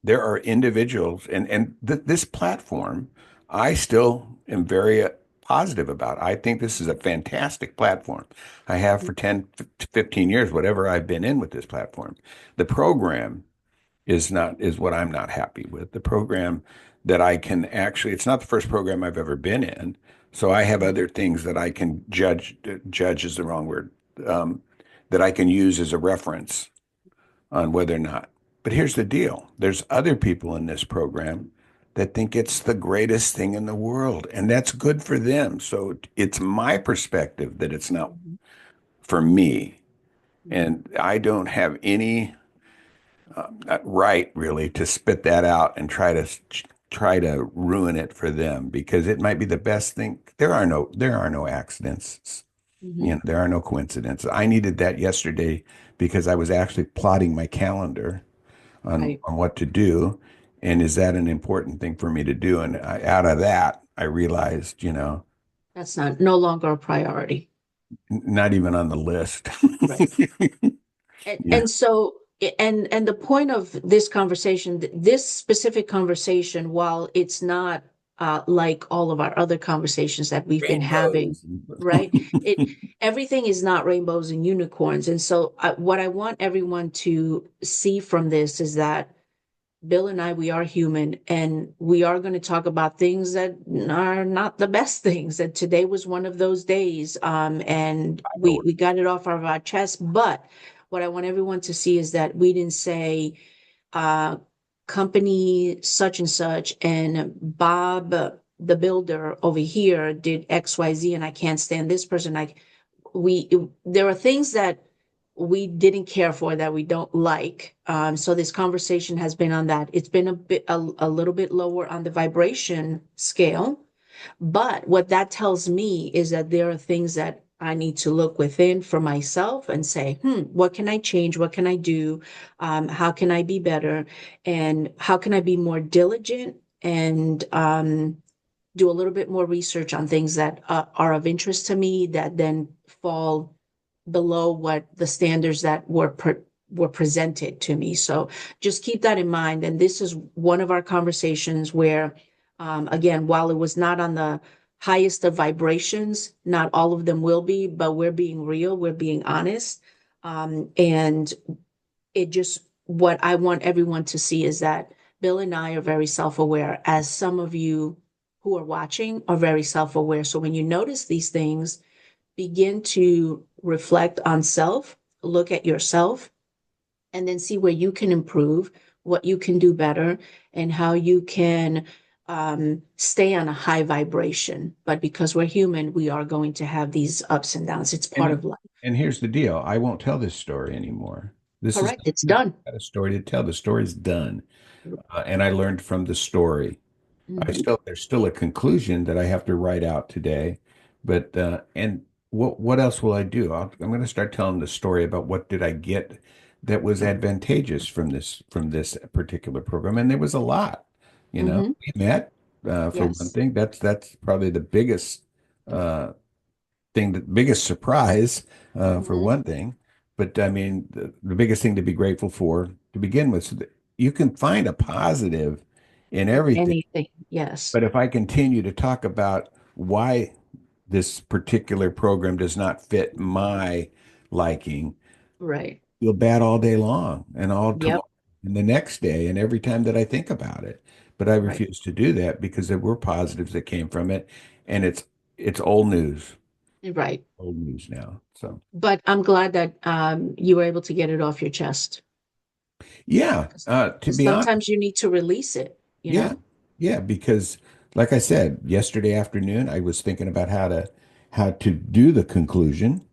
there are individuals, and th this platform, I still am very positive about. I think this is a fantastic platform. I have for 10 to 15 years, whatever I've been in with this platform. The program is what I'm not happy with. The program that I can actually, it's not the first program I've ever been in. So I have other things that I can judge is the wrong word, that I can use as a reference on whether or not. But here's the deal. There's other people in this program that think it's the greatest thing in the world, and that's good for them. So it's my perspective that it's not Mhm, for me. mhm, And I don't have any right really to spit that out and try to ruin it for them because it might be the best thing. There are no accidents. mhm. There are no coincidences. I needed that yesterday because I was actually plotting my calendar Right. on what to do, and is that an important thing for me to do? And out of that, I realized, That's no longer a priority. not even on the list. Right. And, Yeah. and so, and the point of this conversation, this specific conversation, while it's not like all of our other conversations that we've been having, Rainbows. right? Everything is not rainbows and unicorns. And so, what I want everyone to see from this is that Bill and I, we are human, and we are going to talk about things that are not the best things. And today was one of those days. And we got it off of our chest. But what I want everyone to see is that we didn't say, uh, company such and such, and Bob, the builder over here, did XYZ, and I can't stand this person. We there are things that we didn't care for that we don't like. So this conversation has been on that. It's been a little bit lower on the vibration scale, but what that tells me is that there are things that I need to look within for myself and say, what can I change? What can I do? How can I be better? And how can I be more diligent and do a little bit more research on things that are of interest to me that then fall below what the standards that were presented to me. So just keep that in mind. And this is one of our conversations where, again, while it was not on the highest of vibrations, not all of them will be, but we're being real, we're being honest. And it just, what I want everyone to see is that Bill and I are very self-aware, as some of you who are watching are very self-aware. So when you notice these things, begin to reflect on self, look at yourself, and then see where you can improve, what you can do better, and how you can stay on a high vibration. But because we're human, we are going to have these ups and downs. It's part And of life. and here's the deal. I won't tell this story anymore. This is Correct. It's done. not a story to tell. The story's done. And I learned from the story. Mhm. There's still a conclusion that I have to write out today, but and what else will I do? I'm going to start telling the story about what did I get that was advantageous from this particular program, and there was a lot. Mhm. We met for one Yes. thing. That's probably the biggest uh, thing, the biggest surprise for Mhm. one thing. But I mean, the biggest thing to be grateful for to begin with, so that you can find a positive in In everything. anything. Yes. But if I continue to talk about why this particular program does not fit my liking, Right. feel bad all day long and all Yep. tomorrow and the next day and every time that I think about it. But I Right. refuse to do that because there were positives that came from it, and it's old news, Right. old news now. So But I'm glad that you were able to get it off your chest. yeah, to Because be honest, sometimes you need to release it, you yeah, know? yeah, because like I said, yesterday afternoon I was thinking about how to do the conclusion.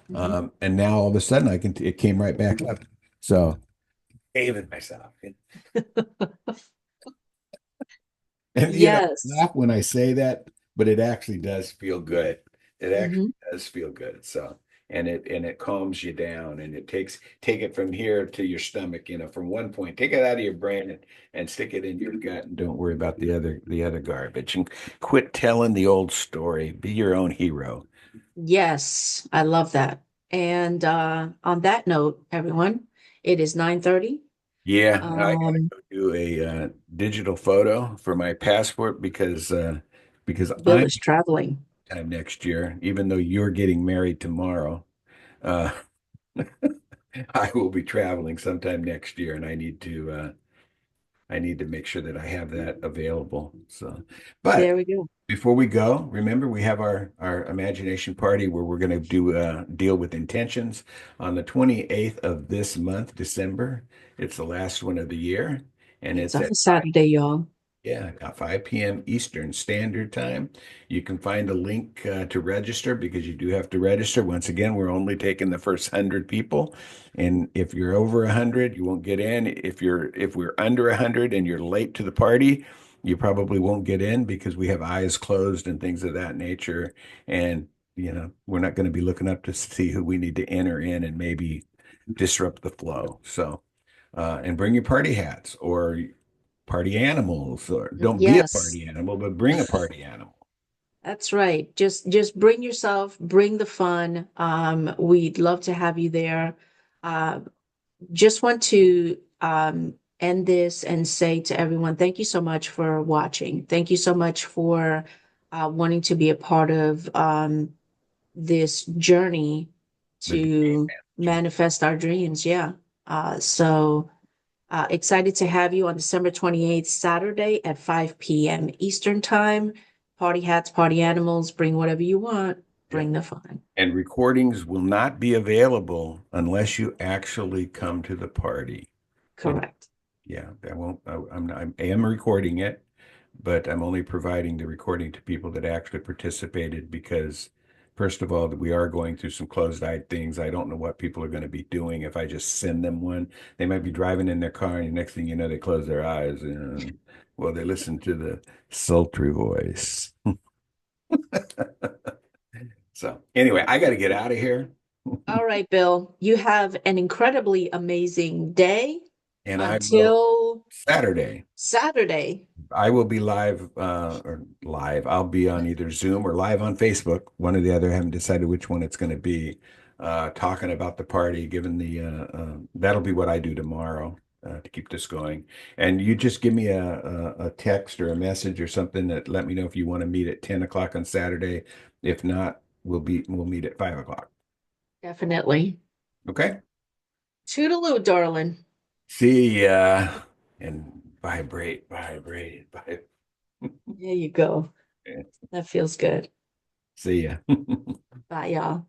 Mhm. And now all of a sudden it came right back up. So hated myself. And I Yes. laugh when I say that, but it actually does feel good. It actually Hmm. does feel good. So and it calms you down, and it take it from here to your stomach, from one point, take it out of your brain and stick it in your gut, and don't worry about the other garbage, and quit telling the old story. Be your own hero. Yes, I love that. And on that note, everyone, it is 9:30. Yeah, I gotta Um, go do a digital photo for my passport because Bill I'm is traveling. time next year, even though you're getting married tomorrow. Uh, I will be traveling sometime next year, and I need to make sure that I have that available. So, but There we go. before we go, remember we have our imagination party where we're going to do deal with intentions on the 28th of this month, December. It's the last one of the year, and It's it's on at a Saturday, y'all. yeah, at 5 p.m. Eastern Standard Time. You can find a link to register because you do have to register. Once again, we're only taking the first 100 people, and if you're over 100, you won't get in. If we're under 100 and you're late to the party, you probably won't get in because we have eyes closed and things of that nature. And we're not going to be looking up to see who we need to enter in and maybe disrupt the flow. So, and bring your party hats or party animals, or don't be a Yes, party animal, but bring a party animal. that's right. Just bring yourself, bring the fun. We'd love to have you there. Uh, just want to end this and say to everyone, thank you so much for watching. Thank you so much for wanting to be a part of this journey The dream to manager. manifest our dreams. Yeah. So excited to have you on December 28th, Saturday at 5 p.m. Eastern Time. Party hats, party animals, bring whatever you want, Yep. bring the fun. And recordings will not be available unless you actually come to the party. And Correct. yeah, I won't. I am recording it, but I'm only providing the recording to people that actually participated because, first of all, we are going through some closed-eyed things. I don't know what people are going to be doing if I just send them one. They might be driving in their car, and the next thing you know, they close their eyes and well, they listen to the sultry voice. So Anyway, I got to get out of here. All right, Bill, you have an incredibly amazing day And I will until Saturday. Saturday. I will be live or live. I'll be on either Zoom or live on Facebook, one or the other. I haven't decided which one it's going to be. Talking about the party, given the that'll be what I do tomorrow to keep this going. And you just give me a text or a message or something that let me know if you want to meet at 10 o'clock on Saturday. If not, we'll meet at 5 o'clock. Definitely. Okay. Toodaloo, darling. See ya. And vibrate, vibrate, vibrate. There you go. That feels good. See ya. Bye, y'all.